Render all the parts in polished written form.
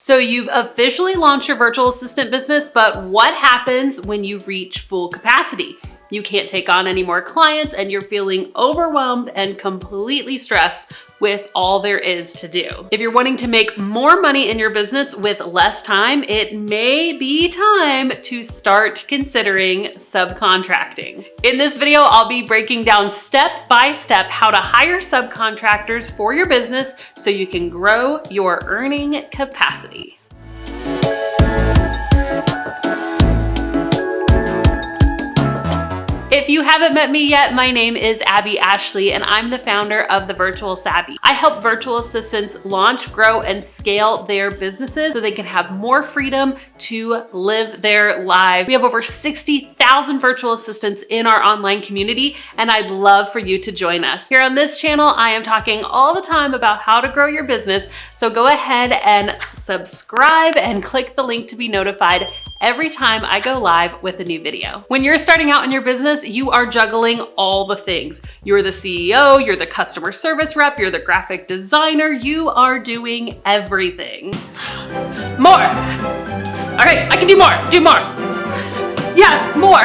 So you've officially launched your virtual assistant business, but what happens when you reach full capacity? You can't take on any more clients and you're feeling overwhelmed and completely stressed with all there is to do. If you're wanting to make more money in your business with less time, it may be time to start considering subcontracting. In this video, I'll be breaking down step by step how to hire subcontractors for your business so you can grow your earning capacity. If you haven't met me yet, my name is Abby Ashley and I'm the founder of The Virtual Savvy. I help virtual assistants launch, grow, and scale their businesses so they can have more freedom to live their lives. We have over 60,000 virtual assistants in our online community and I'd love for you to join us. Here on this channel, I am talking all the time about how to grow your business, so go ahead and subscribe and click the link to be notified every time I go live with a new video. When you're starting out in your business, you are juggling all the things. You're the CEO, you're the customer service rep, you're the graphic designer, you are doing everything. More. All right, I can do more, do more. Yes, more.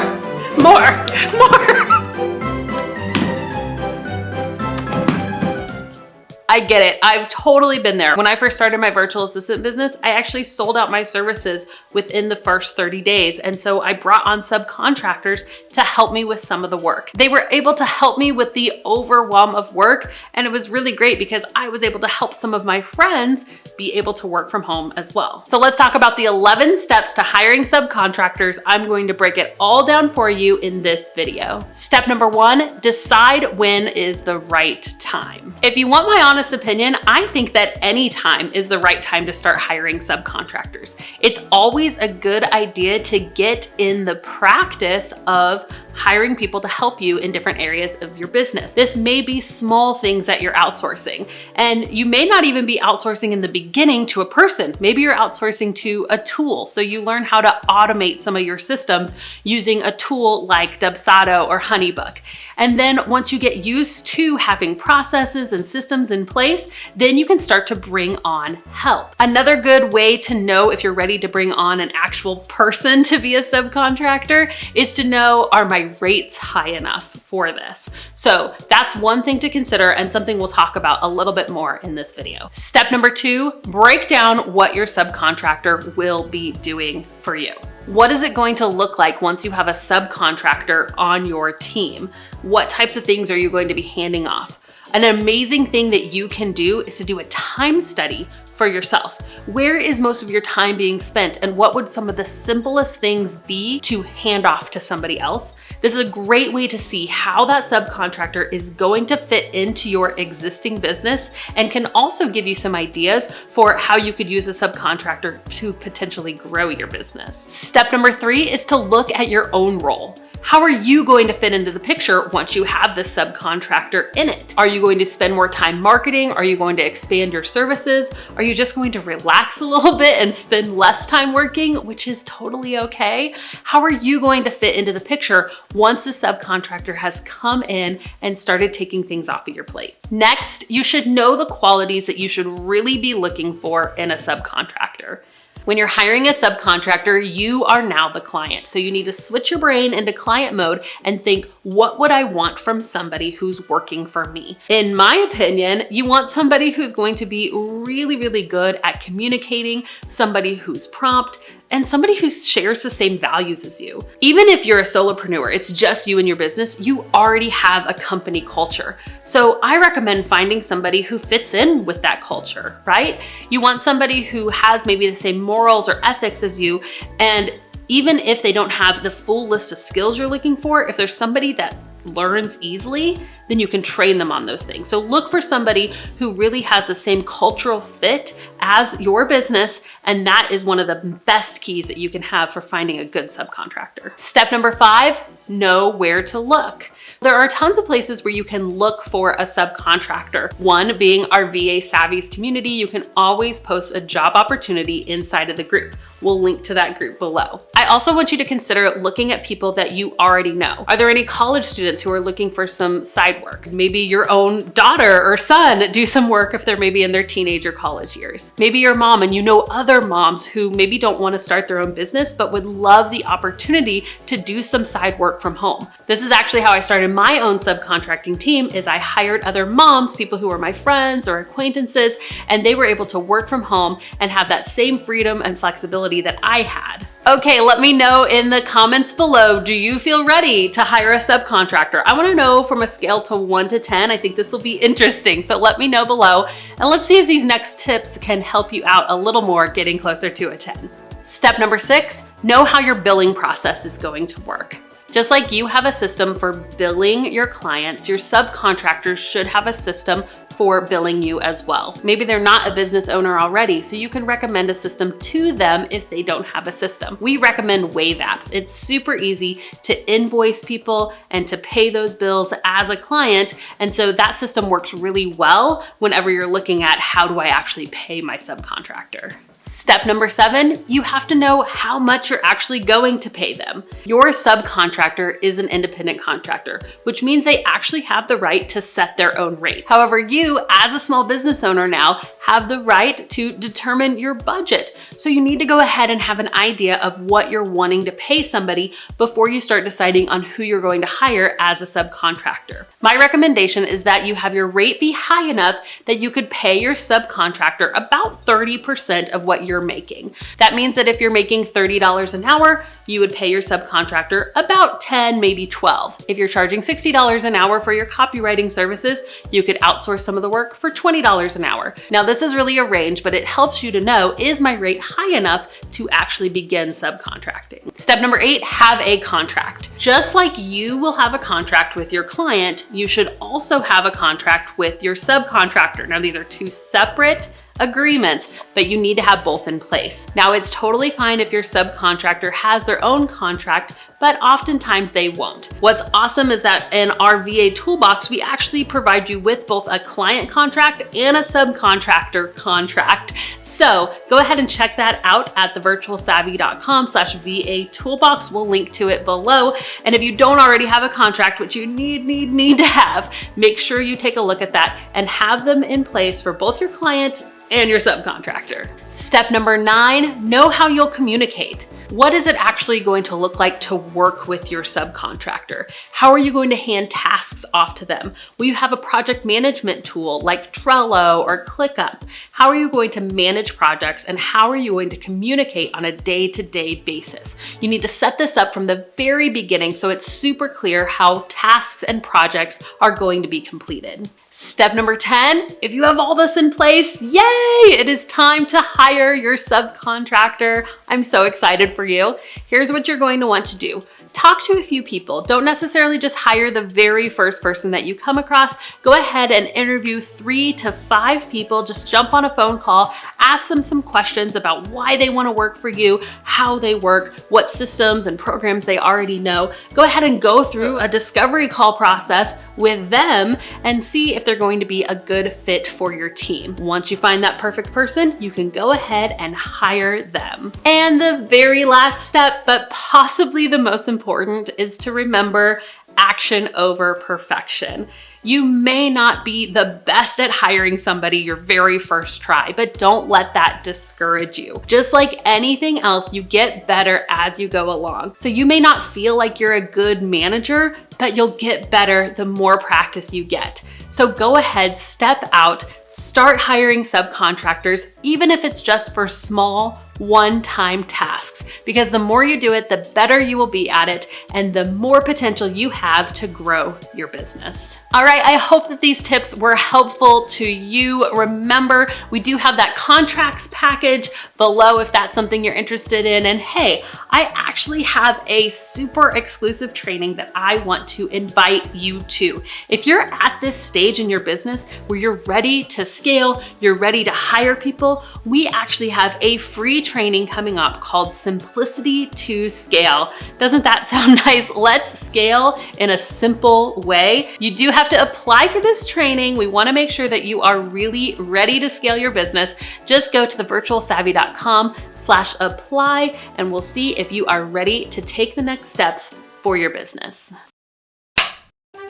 I get it. I've totally been there. When I first started my virtual assistant business, I actually sold out my services within the first 30 days. And so I brought on subcontractors to help me with some of the work. They were able to help me with the overwhelm of work. And it was really great because I was able to help some of my friends be able to work from home as well. So let's talk about the 11 steps to hiring subcontractors. I'm going to break it all down for you in this video. Step number 1, decide when is the right time. If you want my honest opinion, I think that any time is the right time to start hiring subcontractors. It's always a good idea to get in the practice of hiring people to help you in different areas of your business. This may be small things that you're outsourcing, and you may not even be outsourcing in the beginning to a person. Maybe you're outsourcing to a tool. So you learn how to automate some of your systems using a tool like Dubsado or Honeybook. And then once you get used to having processes and systems in place, then you can start to bring on help. Another good way to know if you're ready to bring on an actual person to be a subcontractor is to know, are my rates high enough for this? So that's one thing to consider and something we'll talk about a little bit more in this video. Step number 2, break down what your subcontractor will be doing for you. What is it going to look like once you have a subcontractor on your team? What types of things are you going to be handing off? An amazing thing that you can do is to do a time study for yourself. Where is most of your time being spent and what would some of the simplest things be to hand off to somebody else? This is a great way to see how that subcontractor is going to fit into your existing business and can also give you some ideas for how you could use a subcontractor to potentially grow your business. Step number 3 is to look at your own role. How are you going to fit into the picture once you have the subcontractor in it? Are you going to spend more time marketing? Are you going to expand your services? Are you just going to relax a little bit and spend less time working, which is totally okay? How are you going to fit into the picture once the subcontractor has come in and started taking things off of your plate? Next, you should know the qualities that you should really be looking for in a subcontractor. When you're hiring a subcontractor, you are now the client. So you need to switch your brain into client mode and think, what would I want from somebody who's working for me? In my opinion, you want somebody who's going to be really, really good at communicating, somebody who's prompt, and somebody who shares the same values as you. Even if you're a solopreneur, it's just you and your business, you already have a company culture. So I recommend finding somebody who fits in with that culture, right? You want somebody who has maybe the same morals or ethics as you, and even if they don't have the full list of skills you're looking for, if there's somebody that learns easily, then you can train them on those things. So look for somebody who really has the same cultural fit as your business, and that is one of the best keys that you can have for finding a good subcontractor. Step number 5, know where to look. There are tons of places where you can look for a subcontractor. One being our VA Savvies community. You can always post a job opportunity inside of the group. We'll link to that group below. I also want you to consider looking at people that you already know. Are there any college students who are looking for some side work? Maybe your own daughter or son do some work if they're maybe in their teenage or college years. Maybe your mom and you know other moms who maybe don't want to start their own business but would love the opportunity to do some side work from home. This is actually how I started my own subcontracting team. Is I hired other moms, people who were my friends or acquaintances, and they were able to work from home and have that same freedom and flexibility that I had. Okay, let me know in the comments below, do you feel ready to hire a subcontractor? I wanna know from a scale to 1 to 10. I think this will be interesting, so let me know below, and let's see if these next tips can help you out a little more getting closer to a 10. Step number 6, know how your billing process is going to work. Just like you have a system for billing your clients, your subcontractors should have a system for billing you as well. Maybe they're not a business owner already, so you can recommend a system to them if they don't have a system. We recommend Wave Apps. It's super easy to invoice people and to pay those bills as a client, and so that system works really well whenever you're looking at how do I actually pay my subcontractor. Step number 7, you have to know how much you're actually going to pay them. Your subcontractor is an independent contractor, which means they actually have the right to set their own rate. However, you as a small business owner now have the right to determine your budget. So you need to go ahead and have an idea of what you're wanting to pay somebody before you start deciding on who you're going to hire as a subcontractor. My recommendation is that you have your rate be high enough that you could pay your subcontractor about 30% of what you're making. That means that if you're making $30 an hour, you would pay your subcontractor about 10, maybe 12. If you're charging $60 an hour for your copywriting services, you could outsource some of the work for $20 an hour. Now, this is really a range, but it helps you to know, is my rate high enough to actually begin subcontracting? Step number 8, have a contract. Just like you will have a contract with your client, you should also have a contract with your subcontractor. Now, these are two separate agreements, but you need to have both in place. Now, it's totally fine if your subcontractor has their own contract, but oftentimes they won't. What's awesome is that in our VA toolbox, we actually provide you with both a client contract and a subcontractor contract. So go ahead and check that out at thevirtualsavvy.com/VA toolbox. We'll link to it below. And if you don't already have a contract, which you need to have, make sure you take a look at that and have them in place for both your client and your subcontractor. Step number 9, know how you'll communicate. What is it actually going to look like to work with your subcontractor? How are you going to hand tasks off to them? Will you have a project management tool like Trello or ClickUp? How are you going to manage projects, and how are you going to communicate on a day-to-day basis? You need to set this up from the very beginning so it's super clear how tasks and projects are going to be completed. Step number 10, if you have all this in place, yay, it is time to hire your subcontractor. I'm so excited for you. Here's what you're going to want to do. Talk to a few people. Don't necessarily just hire the very first person that you come across. Go ahead and interview 3 to 5 people. Just jump on a phone call, ask them some questions about why they want to work for you, how they work, what systems and programs they already know. Go ahead and go through a discovery call process with them and see if they're going to be a good fit for your team. Once you find that perfect person, you can go ahead and hire them. And the very last step, but possibly the most important, is to remember action over perfection. You may not be the best at hiring somebody your very first try, but don't let that discourage you. Just like anything else, you get better as you go along. So you may not feel like you're a good manager, but you'll get better the more practice you get. So go ahead, step out, start hiring subcontractors, even if it's just for small, one-time tasks, because the more you do it, the better you will be at it and the more potential you have to grow your business. All right, I hope that these tips were helpful to you. Remember, we do have that contracts package below if that's something you're interested in. And hey, I actually have a super exclusive training that I want to invite you to. If you're at this stage in your business where you're ready to scale, you're ready to hire people, we actually have a free training coming up called Simplicity to Scale. Doesn't that sound nice? Let's scale in a simple way. You do have to apply for this training. We want to make sure that you are really ready to scale your business. Just go to thevirtualsavvy.com/apply and we'll see if you are ready to take the next steps for your business.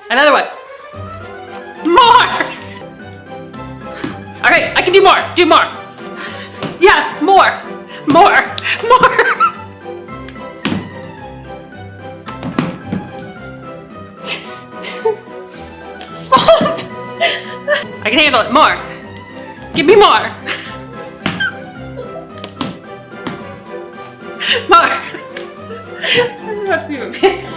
Another one. More. All right, I can do more. Do more. Yes, more. More. More. Stop. I can handle it. More. Give me more. More. I'm about to be my pants.